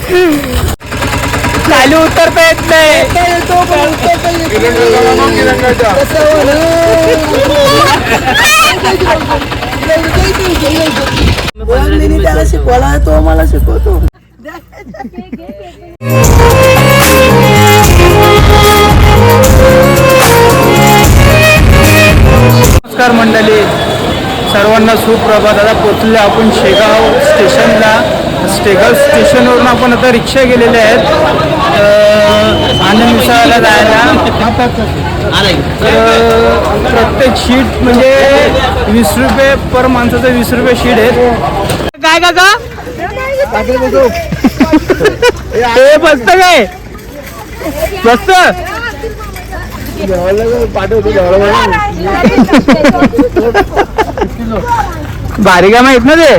खाली उतरता येत नाही. त्याला शिकवायला तो मला शिकवतो. नमस्कार मंडळी, सर्वांना सुप्रभात. आता पोचले आपण शेगाव स्टेशनला. शेगाव स्टेशनवरून आपण आता रिक्षा गेलेले आहेत आनंद मिसळला जायला. तर प्रत्येक शीट म्हणजे 20 रुपये पर माणसाचं 20 रुपये शीट आहे. काय काका हे बसत काय बसत भारी का माहित ना ते.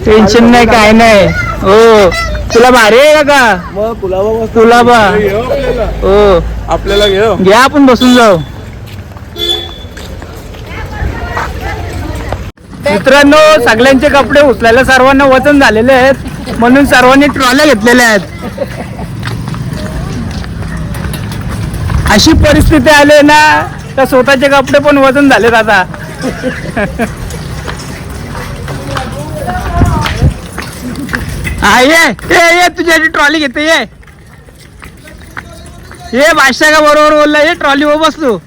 टेन्शन नाही काय नाही. हो तुला भारी आहे का तुला बा. हो आपल्याला घ्या आपण बसून जाऊ. मित्रांनो, सगळ्यांचे कपडे उचलायला सर्वांना वजन झालेले आहेत, म्हणून सर्वांनी ट्रॉल्या घेतलेल्या आहेत. अशी परिस्थिती आली ना तर स्वतःचे कपडे पण वजन झालेत आता. हा ये तुझ्यासाठी ट्रॉली घेते. ये बादशाह का बरोबर बोलला. ये ट्रॉली हो बसलो.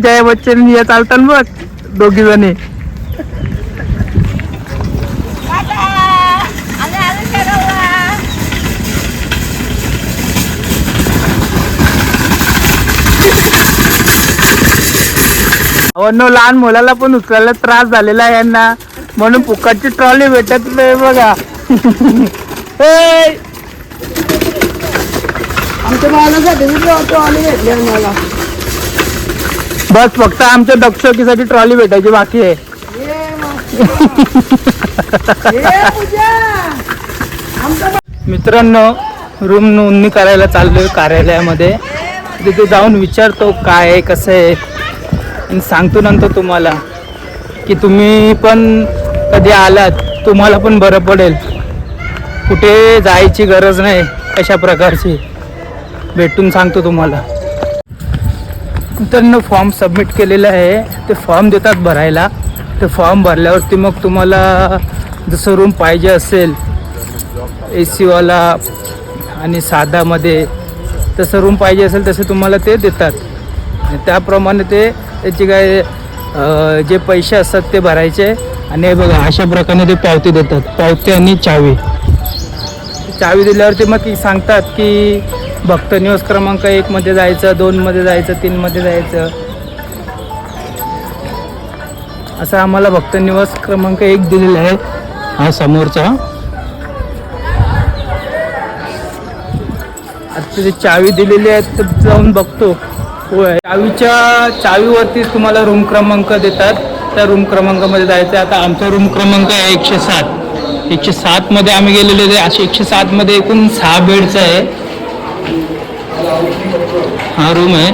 जया बच्चन या चालतात बघ दोघी जणी. लहान मुलाला पण उचलायला त्रास झालेला आहे यांना, म्हणून फुकटची ट्रॉली भेटत नाही बघा. आमच्या बाळासाठी ट्रॉली भेटली आम्हाला. बस फक्त आमच्या दक्षकीसाठी ट्रॉली भेटायची बाकी आहे. मित्रांनो, रूम नोंदणी करायला चाललोय कार्यालयामध्ये. तिथे जाऊन विचारतो काय आहे कसं आहे आणि सांगतो नंतर तुम्हाला की तुम्ही पण कधी आलात तुम्हाला पण बरं पडेल. कुठे जायची गरज नाही, अशा प्रकारची भेटून सांगतो तुम्हाला. मित्रांनो, फॉर्म सबमिट केलेला आहे. ते फॉर्म देतात भरायला. ते फॉर्म भरल्यावरती मग तुम्हाला जसं रूम पाहिजे असेल AC वाला आणि साधामध्ये, तसं रूम पाहिजे असेल तसे तुम्हाला ते देतात. त्याप्रमाणे ते त्याचे काय जे पैसे असतात ते भरायचे. आणि हे बघा अशा प्रकारे ते पावती देतात. पावती आणि चावी. चावी दिल्यावरती मग ती सांगतात की भक्त निवास क्रमांक 1 मध्ये जायचं, 2 मध्ये जायचं, 3 मध्ये जायचं. असं आम्हाला भक्त निवास क्रमांक 1 दिलेला आहे, हा समोरचा. आता तिथे चावी दिलेली आहे तर जाऊन बघतो. होय, चावीवरती तुम्हाला रूम क्रमांक देतात. त्या रूम क्रमांकामध्ये जायचं. आता आमचा रूम क्रमांक आहे 107. 107 मध्ये आम्ही गेलेले आहे. असे 107 मध्ये एकूण 6 बेडचा आहे हा रूम आहे.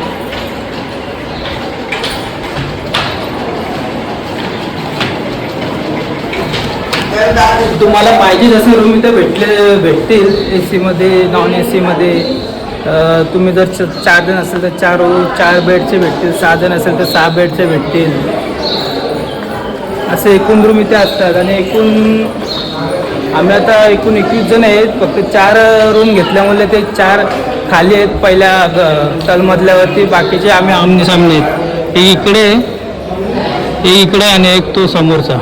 तुम्हाला पाहिजे जसे रूम इथे भेटतील. AC मध्ये, नॉन AC मध्ये. तुम्ही जर 4 जण असेल तर 4 बेडचे भेटतील. 6 जण असेल तर 6 बेडचे भेटतील. असे एकूण रूम इथे असतात. आणि आम्ही आता एकूण 21 जण आहेत. फक्त 4 रूम घेतल्यामुळे ते 4 खाली आहेत पहिल्या तलमधल्यावरती. बाकीचे आम्ही आमने सामने आहेत. हे इकडे आणि एक तो समोरचा.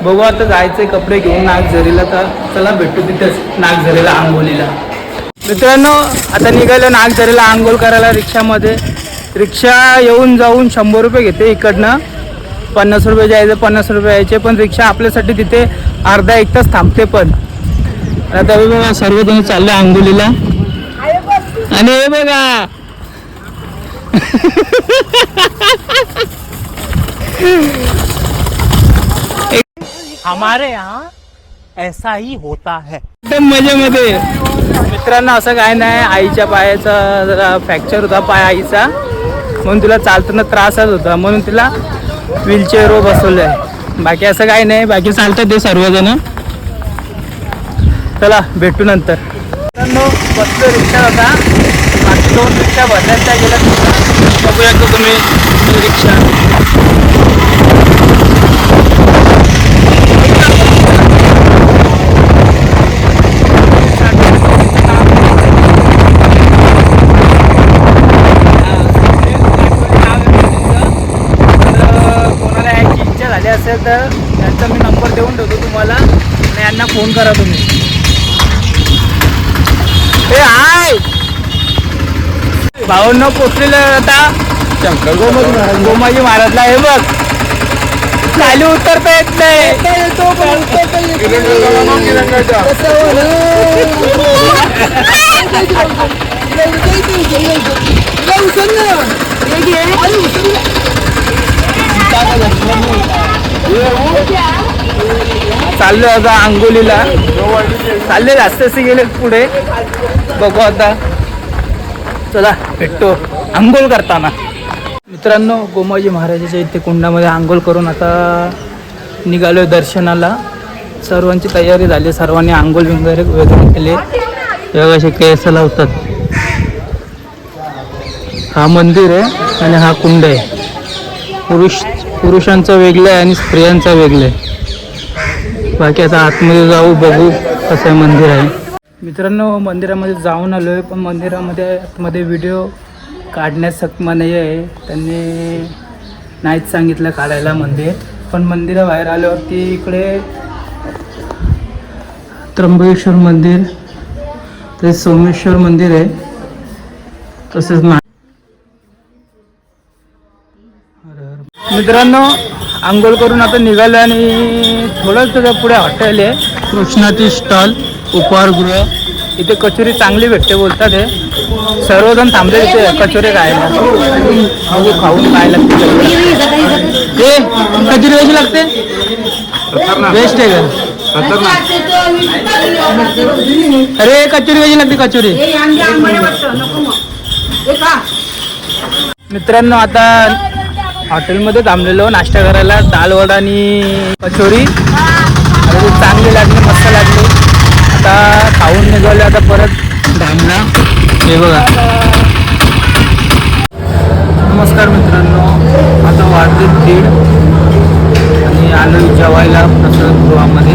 बघू आता जायचंय कपडे घेऊन नागझरीला. तर चला भेटू तिथेच नागझरीला, आंघोलीला. मित्रांनो, आता निघालो नागझरीला आंघोळ करायला रिक्षामध्ये. रिक्षा येऊन जाऊन 100 रुपये घेते. इकडनं 50 रुपये जायचं, 50 रुपये यायचे. पण रिक्षा आपल्यासाठी तिथे अर्धा 1 तास थांबते पण. आता बघा सर्वजण चालले आंघोलीला. आणि हे बघा हमारे यहाँ ऐसा ही होता है. एकदम मजेमध्ये. मित्रांनो असं काय नाही, आईच्या पायाचा जरा फ्रॅक्चर होता पाय आईचा, म्हणून तिला चालताना त्रासच होता, म्हणून तिला व्हीलचेअरवर बसवलंय. बाकी असं काही नाही, बाकी चालतात ते सर्वजण. चला भेटू नंतर. मित्रांनो बसलो रिक्षा होता, बाकी 2 रिक्षा भरल्यात त्या गेल्या. बघूया का तुम्ही रिक्षा. असेल तर त्यांचा मी नंबर देऊन ठेवतो तुम्हाला आणि यांना फोन करा तुम्ही. हे हाय भाऊंना पोचलेलं आता गोमाजी महाराजला. हे बघ खाली उतरता येत नाही. चाललो आता आंघोलीला. चालले रस्त्याचे गेले पुढे, बघू आता. चला भेटतो आंघोळ करताना. मित्रांनो गोमाजी महाराजाच्या इथे कुंडामध्ये आंघोळ करून आता निघालोय दर्शनाला. सर्वांची तयारी झाली, सर्वांनी आंघोळ वगैरे केले. तेव्हा असे केस लावतात. हा मंदिर आहे आणि हा कुंड आहे. पुरुषांचं वेगळं आहे आणि स्त्रियांचं वेगळं आहे. बाकी आता आतमध्ये जाऊ, बघू कसं आहे मंदिर आहे. मित्रांनो मंदिरामध्ये जाऊन आलो आहे, पण मंदिरामध्ये आतमध्ये व्हिडिओ काढण्यास सक्षम नाही आहे. त्यांनी नाहीच सांगितलं काढायला मंदिर. पण मंदिराबाहेर आल्यावरती इकडे त्र्यंबकेश्वर मंदिर, ते सोमेश्वर मंदिर आहे. तसेच मित्रांनो आंघोळ करून आता निघालो आणि थोडंच त्याच्या पुढे हॉटेल आहे, कृष्णाची स्टॉल उपहारगृह. इथे कचोरी चांगली भेटते बोलतात. हे सर्वजण थांबले इथे कचोरी खायला. खाऊन काय लागते ते कचोरी कशी लागते? बेस्ट आहे का? अरे कचोरी कशी लागते कचोरी? मित्रांनो आता हॉटेलमध्ये थांबलेलो नाश्ता करायला. दाल वडा आणि कचोरी आता ती चांगली लागली, मस्त लागली. आता खाऊन निघालो आता परत धामला. हे बघा. नमस्कार मित्रांनो, आता वाजले 1:30 आणि आलो जेवायला प्रसादगृहामध्ये.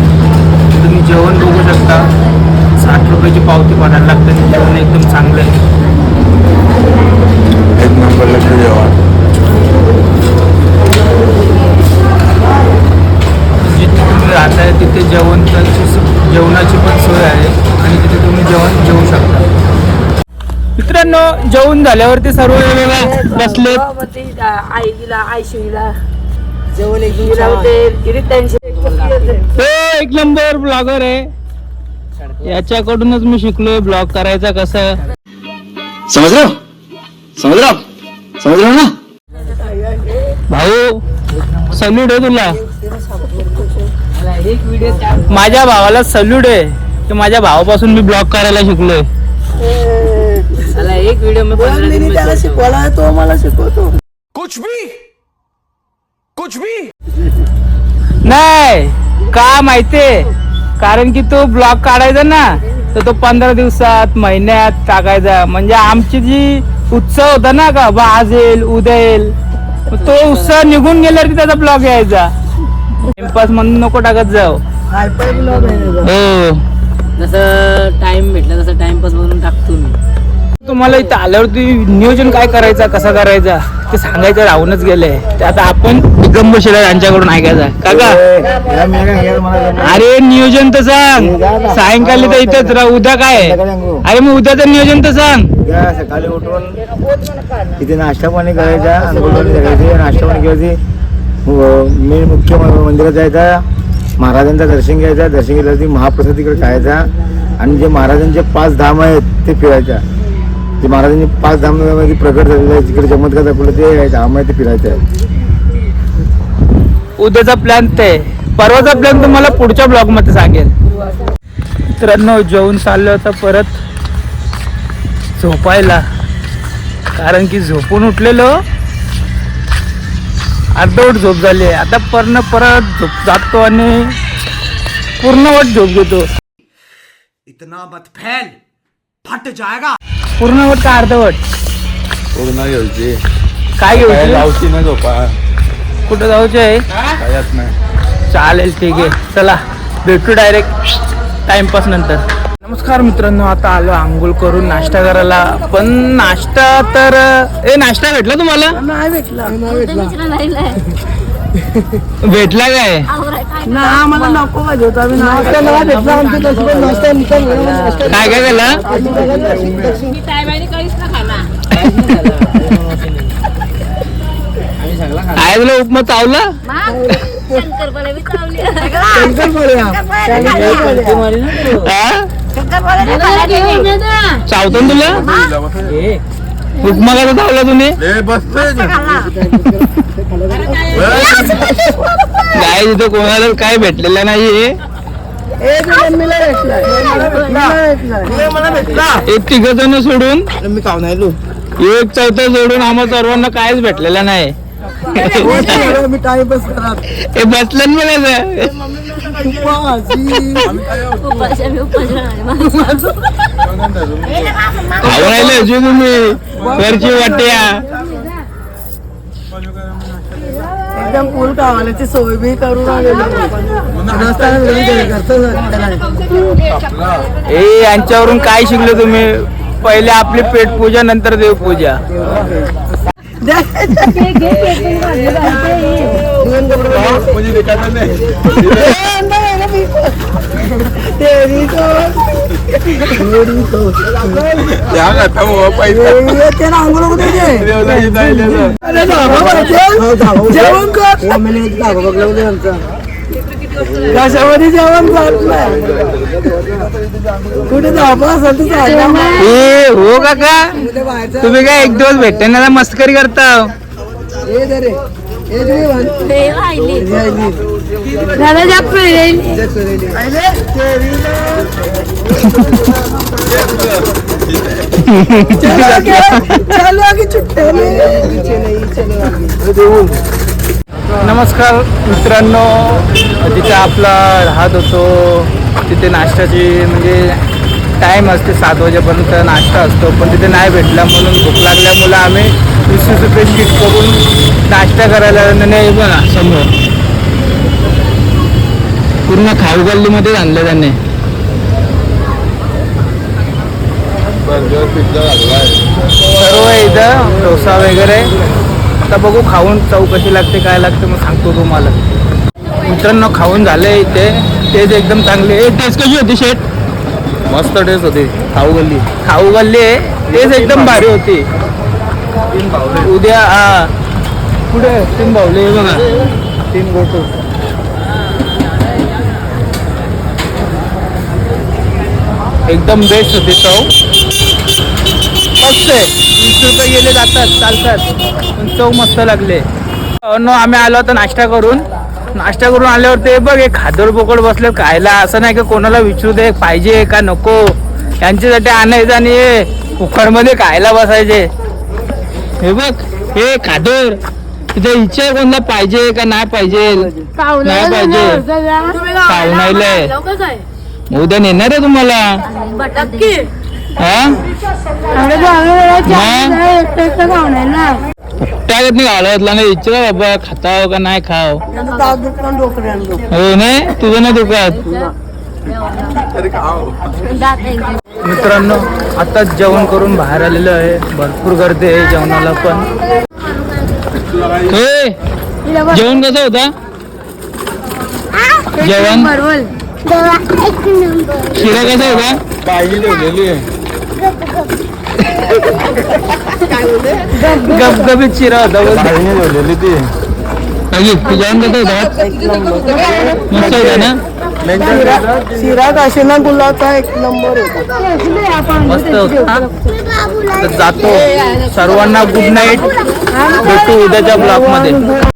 तुम्ही जेवण बघू शकता. 60 रुपयाची पावती भरायला लागते. जेवण एकदम चांगलं आहे. एक नंबरला जेवण. जिथे तुम्ही राहताय तिथे जेवणाची पण सोय आहे आणि तिथे तुम्ही जेवण जेवू शकता. मित्रांनो जेवण झाल्यावरती सर्व बसले. जेवण एक नंबर ब्लॉगर आहे. याच्याकडूनच मी शिकलोय ब्लॉग करायचा कसं. समझ रहे हो ना भाऊ? सल्यूट आहे तुला. माझ्या भावाला सल्यूट आहे की माझ्या भावापासून मी ब्लॉग करायला शिकलोय. एक व्हिडिओ त्याला शिकवला, तो मला शिकवतो. कुछ भी नाही का माहितीये? कारण की तो ब्लॉग काढायचा ना तर तो 15 दिवसात महिन्यात टाकायचा. म्हणजे आमची जी उत्सव होता ना का बा आज येईल उद्या येईल, तो उत्सव निघून गेल्यावरती त्याचा ब्लॉग यायचा. टाइमपास म्हणून नको टाकत जाऊ. हायपर ब्लॉग आहे. हो जसं टाइम भेटला तसं टाइमपास म्हणून टाकतो मी. तुम्हाला इथं आल्यावरती नियोजन काय करायचा कसा करायचा ते सांगायचं राहूनच गेलंय. ते आता आपण गंभीर यांच्याकडून ऐकायचं. काका अरे नियोजन तर सांग. सायंकाळी तर इथंच राह. उद्या काय? अरे मग उद्याचं नियोजन तर सांग. सकाळी उठून इथे नाश्ता पाणी करायचा, अंघोळ पाणी करायची, नाश्ता पाणी करायची. मेन मुख्य मंदिरात जायचा, महाराजांचं दर्शन घ्यायचं. दर्शन घेतल्यावरती महाप्रसाद तिकडे खायचा आणि जे महाराजांचे 5 धाम आहेत ते फिरायच्या. जे महाराजांनी 5 धामामध्ये प्रकट झालेले आहे, जिकडे चमत्कार दाखवलं ते धाम आहे ते फिरायचं आहे. उद्याचा प्लॅन ते परवाचा प्लॅन तुम्हाला पुढच्या ब्लॉग मध्ये सांगेल. मित्रांनो जेवून चाललो होता परत झोपायला, कारण की झोपून उठलेलो अर्धवट झोप झाली. आता परत झोप जातो आणि पूर्णवट झोप घेतो. इतना मत फैल, फट जाएगा. पूर्णवट का अर्धवट? पूर्ण घ्यायची काय घेऊ? लावची ना झोपा कुठं जाऊचं आहे? कायच नाही. चालेल ठीक आहे, चला भेटू डायरेक्ट टाइमपास नंतर. नमस्कार मित्रांनो, आता आलो आंघोळ करून नाश्ता करायला. पण नाश्ता तर नाश्ता भेटला तुम्हाला? नाही भेटला भेटला काय? ना आम्हाला नको पाहिजे होता. आम्ही नाश्ता नाही भेटला. आमच्या नशिबात नाश्ता निघाला. काय काय केलं? काय तुला उपमा चावला? हा? चावतो ना तुला? उपमा कसा चावला तुम्ही? काय तिथं कोणाला काय भेटलेलं नाहीये. एक तिघ जण सोडून मी खाऊन आलो. एक चौथा सोडून आम्हा सर्वांना कायच भेटलेलं नाही. मी टाइमपास करा. हे बसलं मला खाऊन राहिले अजून तुम्ही घरची वाट्या. एकदम फुल कावाल्याची सोय बी करून आलेलो. यांच्यावरून काय शिकलो तुम्ही? पहिले आपली पेट पूजा, नंतर देवपूजा. कशामध्ये जेवण जात नाही. कुठे धाबा असेल ए हो काका, तुम्ही काय एक दिवस भेटताना मस्करी करता? नमस्कार मित्रांनो, जिथे आपला राहत होतो तिथे नाश्त्याची म्हणजे टाईम असते 7 वाजेपर्यंत नाश्ता असतो, पण तिथे नाही भेटला म्हणून भूक लागल्यामुळे आम्ही 20 रुपये शीट करून नाश्ता करायला नाही बघा समोर पूर्ण खाऊ गल्लीमध्येच आणलं त्याने. सर्व इथं डोसा वगैरे. आता बघू खाऊन चव कशी लागते काय लागते मग सांगतो तुम्हाला. मित्रांनो खाऊन झाले इथे, टेस्ट एकदम चांगली. टेस्ट कशी होती शेट? मस्त टेस्ट होती. खाऊ गल्ली खाऊ गल्ली टेस्ट एकदम भारी होती. उद्या पुढे 3 बावले बघा, 3 गोटू. एकदम बेस्ट होती चव. मस्त आहे. 20 रुपये गेले जातात चालतात, पण चव मस्त लागले. आम्ही आलो होतो नाश्ता करून आल्यावर ते बघ एक खादोड बोकड बसले खायला. असं नाही की कोणाला विचारू दे पाहिजे का नको, यांच्यासाठी आणायचं आणि उखडमध्ये खायला बसायचे. हे बघ हे खादोड, तिथे इच्छा आहे कोणाला पाहिजे का नाही पाहिजे? नाही पाहिजे पाहुणायलाय. उद्या नेणार आहे तुम्हाला. त्यागत नाही घालवतला नाही. इच्छा बाबा खाताव का नाही खाव. हो नाही तुझं नाही दुखत. मित्रांनो आता जेवण करून बाहेर आलेलो आहे. भरपूर गर्दी आहे जेवणाला पण. जेवण कसं होता? जेवण शिरा कसा होता? पाहिजे ठेवलेली आहे. गपगपीत शिरा होता. ठेवलेली ती. जेवण कसं होतं? मस्त होता ना? शिरा काशीना गुलाबचा 1 नंबर होता. मस्त होता. तर जातो. सर्वांना गुड नाईट. भेटू उद्याच्या ब्लॉग मध्ये.